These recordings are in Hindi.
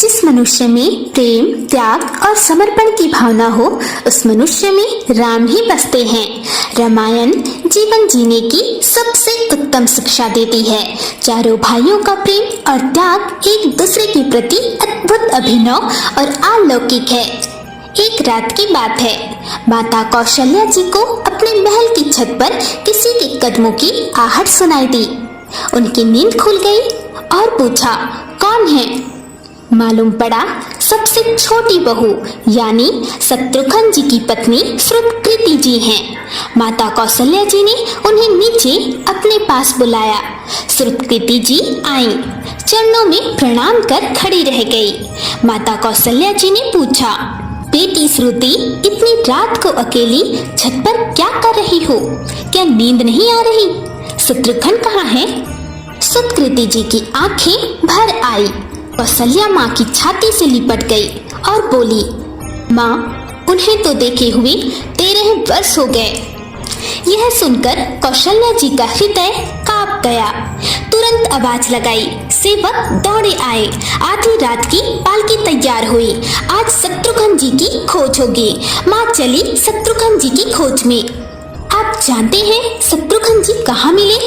जिस मनुष्य में प्रेम, त्याग और समर्पण की भावना हो, उस मनुष्य में राम ही बसते हैं। रामायण जीवन जीने की सबसे उत्तम शिक्षा देती है। चारों भाइयों का प्रेम और त्याग एक दूसरे के प्रति अद्भुत, अभिनव और अलौकिक है। एक रात की बात है, माता कौशल्या जी को अपने महल की छत पर किसी के कदमों की आहट सुनाई दी। उनकी नींद खुल गई और पूछा, कौन है? मालूम पड़ा सबसे छोटी बहू यानी शत्रुघ्न जी की पत्नी श्रुतकृति जी हैं। माता कौशल्या जी ने उन्हें नीचे अपने पास बुलाया। श्रुतकृति जी आईं, चरणों में प्रणाम कर खड़ी रह गई। माता कौशल्या जी ने पूछा, बेटी श्रुति, इतनी रात को अकेली छत पर क्या कर रही हो? क्या नींद नहीं आ रही? शत्रुघ्न कहाँ है? श्रुतकृति जी की आंखें भर आई। कौशल्या माँ की छाती से लिपट गई और बोली, माँ, उन्हें तो देखे हुए 13 वर्ष हो गए। यह सुनकर कौशल्या जी का हृदय कांप गया। तुरंत आवाज लगाई, सेवक दौड़े आए। आधी रात की पालकी तैयार हुई। आज शत्रुघ्न जी की खोज होगी। माँ चली शत्रुघ्न जी की खोज में। आप जानते हैं शत्रुघ्न जी कहाँ मिले?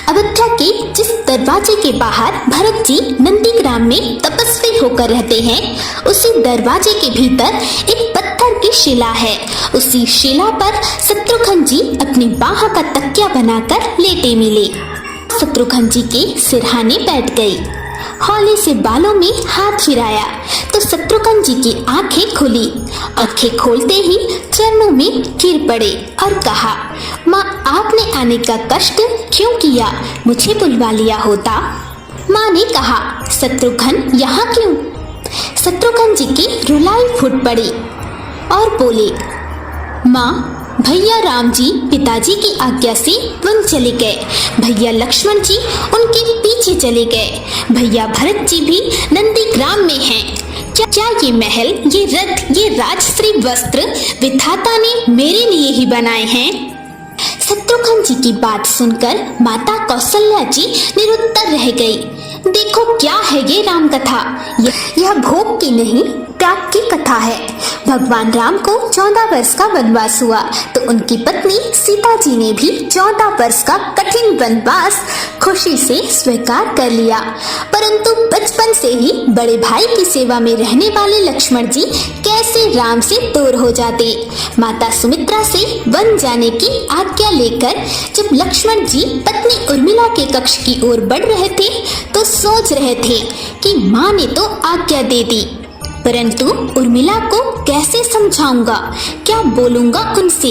अयोध्या के जिस दरवाजे के बाहर भरत जी नंदीग्राम में तपस्वी होकर रहते हैं, उसी दरवाजे के भीतर एक पत्थर की शिला है। उसी शिला पर शत्रुघ्न जी अपनी बाह का तकिया बनाकर लेटे मिले। शत्रुघ्न जी के सिरहाने बैठ गई। हौले से बालों में हाथ फिराया तो शत्रुघ्न जी की आंखें खुली। आंखें खोलते ही चरणों में गिर पड़े और कहा, माँ, आपने आने का कष्ट क्यों किया? मुझे बुलवा लिया होता। माँ ने कहा, शत्रुघ्न यहाँ क्यों? शत्रुघ्न जी की रुलाई फूट पड़ी और बोले, माँ, भैया राम जी पिताजी की आज्ञा से वन चले गए। भैया लक्ष्मण जी उनके पीछे चले गए। भैया भरत जी भी नंदीग्राम में हैं। क्या ये महल, ये रथ, ये राजश्री वस्त्र विधाता ने मेरे लिए ही बनाए हैं? शत्रुघ्न जी की बात सुनकर माता कौशल्या जी निरुत्तर रह गई। देखो क्या है ये राम कथा। यह भोग की नहीं, त्याग की कथा है। भगवान राम को 14 वर्ष का वनवास हुआ तो उनकी पत्नी सीता जी ने भी 14 वर्ष का कठिन वनवास खुशी से स्वीकार कर लिया। परंतु बचपन से ही बड़े भाई की सेवा में रहने वाले लक्ष्मण जी कैसे राम से दूर हो जाते। माता सुमित्रा से वन जाने की आज्ञा लेकर जब लक्ष्मण जी पत्नी उर्मिला के कक्ष की ओर बढ़ रहे थे तो सोच रहे थे कि माँ ने तो आज्ञा दे दी, परंतु उर्मिला को कैसे समझाऊंगा, क्या बोलूंगा उनसे।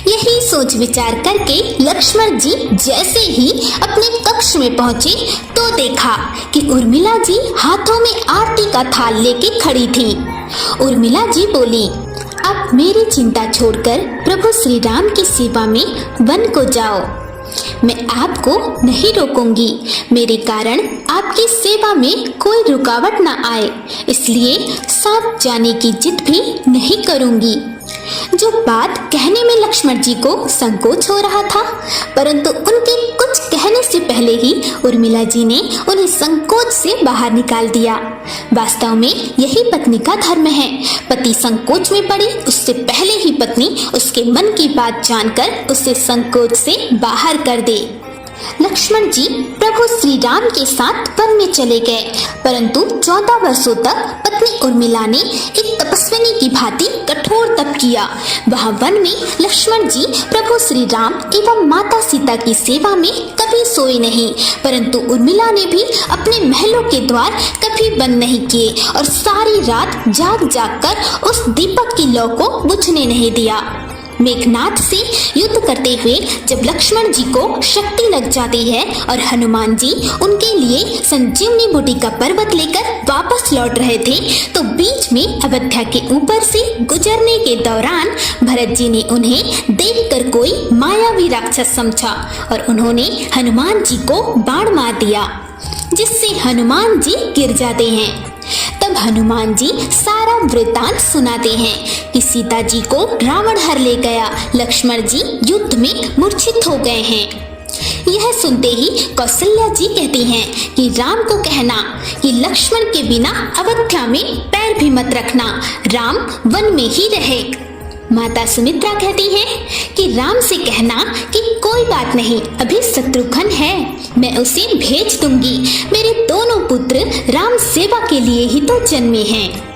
यही सोच विचार करके लक्ष्मण जी जैसे ही अपने कक्ष में पहुंचे तो देखा कि उर्मिला जी हाथों में आरती का थाल लेके खड़ी थी। उर्मिला जी बोली, अब मेरी चिंता छोड़कर प्रभु श्री राम की सेवा में वन को जाओ। मैं आपको नहीं रोकूंगी। मेरे कारण आपकी सेवा में कोई रुकावट न आए, इसलिए साथ जाने की जिद भी नहीं करूंगी। जो बात कहने में लक्ष्मण जी को संकोच हो रहा था, परंतु उनके कुछ कहने से पहले ही उर्मिला जी ने उन्हें संकोच से बाहर निकाल दिया। वास्तव में यही पत्नी का धर्म है। पति संकोच में पड़े उससे पहले ही पत्नी उसके मन की बात जानकर उसे संकोच से बाहर कर दे। लक्ष्मण जी प्रभु श्री राम के साथ वन में चले गए, परंतु 14 वर्षों तक पत्नी उर्मिला ने एक तपस्विनी की भांति कठोर तप किया। वहाँ वन में लक्ष्मण जी प्रभु श्री राम एवं माता सीता की सेवा में कभी सोए नहीं, परंतु उर्मिला ने भी अपने महलों के द्वार कभी बंद नहीं किए और सारी रात जाग जाग कर उस दीपक की लौ को बुझने नहीं दिया। मेघनाथ से युद्ध करते हुए जब लक्ष्मण जी को शक्ति लग जाती है और हनुमान जी उनके लिए संजीवनी बूटी का पर्वत लेकर वापस लौट रहे थे तो बीच में अयोध्या के ऊपर से गुजरने के दौरान भरत जी ने उन्हें देखकर कोई मायावी राक्षस समझा और उन्होंने हनुमान जी को बाण मार दिया, जिससे हनुमान जी गिर जाते हैं। तब हनुमान जी सारा वृत्तांत सुनाते हैं कि सीता जी को रावण हर ले गया, लक्ष्मण जी युद्ध में मूर्छित हो गए हैं। यह सुनते ही कौशल्या जी कहती हैं कि राम को कहना कि लक्ष्मण के बिना अयोध्या में पैर भी मत रखना, राम वन में ही रहे। माता सुमित्रा कहती हैं कि राम से कहना कि कोई बात नहीं, अभी शत्रुघ्न है, मैं उसे भेज दूंगी, मेरे दोनों पुत्र राम सेवा के लिए ही तो जन्मे हैं।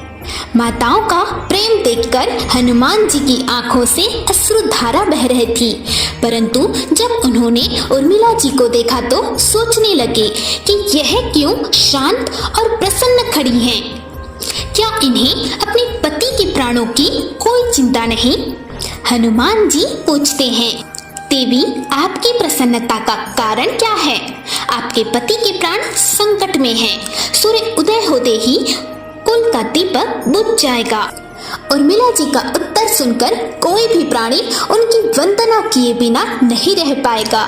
माताओं का प्रेम देखकर हनुमान जी की आंखों से अश्रुधारा बह रही थी, परंतु जब उन्होंने उर्मिला जी को देखा तो सोचने लगे कि यह क्यों शांत और प्रसन्न खड़ी हैं। क्या इन्हें अपने पति के प्राणों की कोई चिंता नहीं? हनुमान जी पूछते हैं, देवी आपकी प्रसन्नता का कारण क्या है? आपके पति के प्राण संकट में हैं, सूर्य उदय होते ही कुल का दीपक बुझ जाएगा। उर्मिला जी का उत्तर सुनकर कोई भी प्राणी उनकी वंदना किए बिना नहीं रह पाएगा।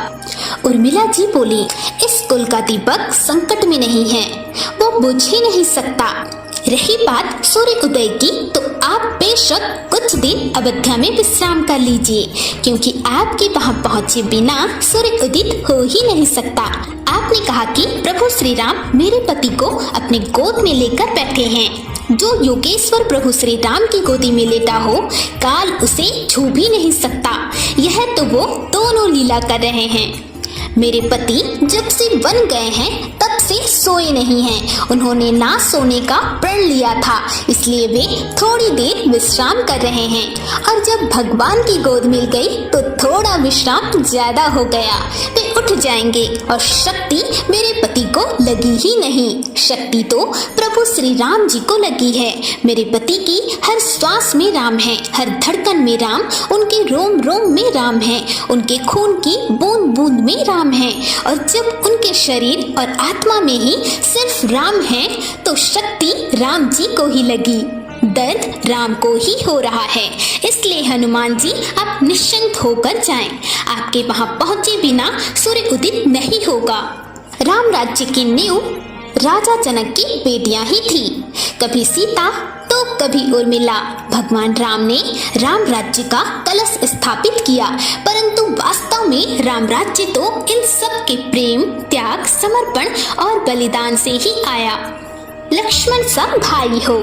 उर्मिला जी बोली, इस कुल का दीपक संकट में नहीं है, वो बुझ ही नहीं सकता। रही बात सूर्य उदय की, तो आप बेशक कुछ दिन अयोध्या में विश्राम कर लीजिए, क्योंकि आपके वहां पहुंचे बिना सूर्य उदित हो ही नहीं सकता। आपने कहा कि प्रभु श्री राम मेरे पति को अपने गोद में लेकर बैठे हैं। जो योगेश्वर प्रभु श्री राम की गोदी में लेटा हो, काल उसे छू भी नहीं सकता। यह तो वो दोनों लीला कर रहे हैं। मेरे पति जब से वन गए हैं तब से सोए नहीं हैं। उन्होंने ना सोने का प्रण लिया था, इसलिए वे थोड़ी देर विश्राम कर रहे हैं। और जब भगवान की गोद मिल गई तो थोड़ा विश्राम ज्यादा हो गया। वे उठ जाएंगे और शक्ति मेरे पति को लगी ही नहीं। शक्ति तो प्रभु श्री राम जी को लगी है। मेरे पति की हर श्वास में राम है, हर धड़कन में राम, उनके रोम रोम में राम है, उनके खून की बूंद बूंद में राम है। और जब उनके शरीर और आत्मा में ही सिर्फ राम है तो शक्ति राम जी को ही लगी। दर्द राम को ही हो रहा है। इसलिए हनुमान जी आप निश्चिंत होकर जाएं। आपके वहां पहुंचे बिना सूर्य उदित नहीं होगा। राम राज्य की नींव राजा जनक की बेटियां ही थी, कभी सीता तो कभी उर्मिला। भगवान राम ने राम राज्य का कलश स्थापित किया, परंतु वास्तव में राम राज्य तो इन सब के प्रेम, त्याग, समर्पण और बलिदान से ही आया। लक्ष्मण सब भाई हो,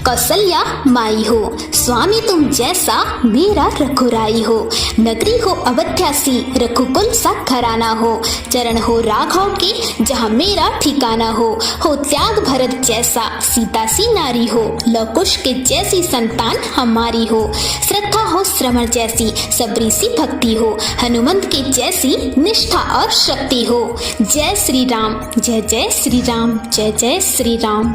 कौशल्या माई हो, स्वामी तुम जैसा मेरा रघुराई हो। नगरी हो अयोध्या सी, रघुकुल सा घराना हो। चरण हो राघव के, जहाँ मेरा ठिकाना हो त्याग भरत जैसा, सीता सी नारी हो। लव कुश के जैसी संतान हमारी हो। श्रद्धा हो श्रवण जैसी, सबरी सी भक्ति हो। हनुमंत के जैसी निष्ठा और शक्ति हो। जय श्री राम, जय जय श्री राम, जय जय श्री राम।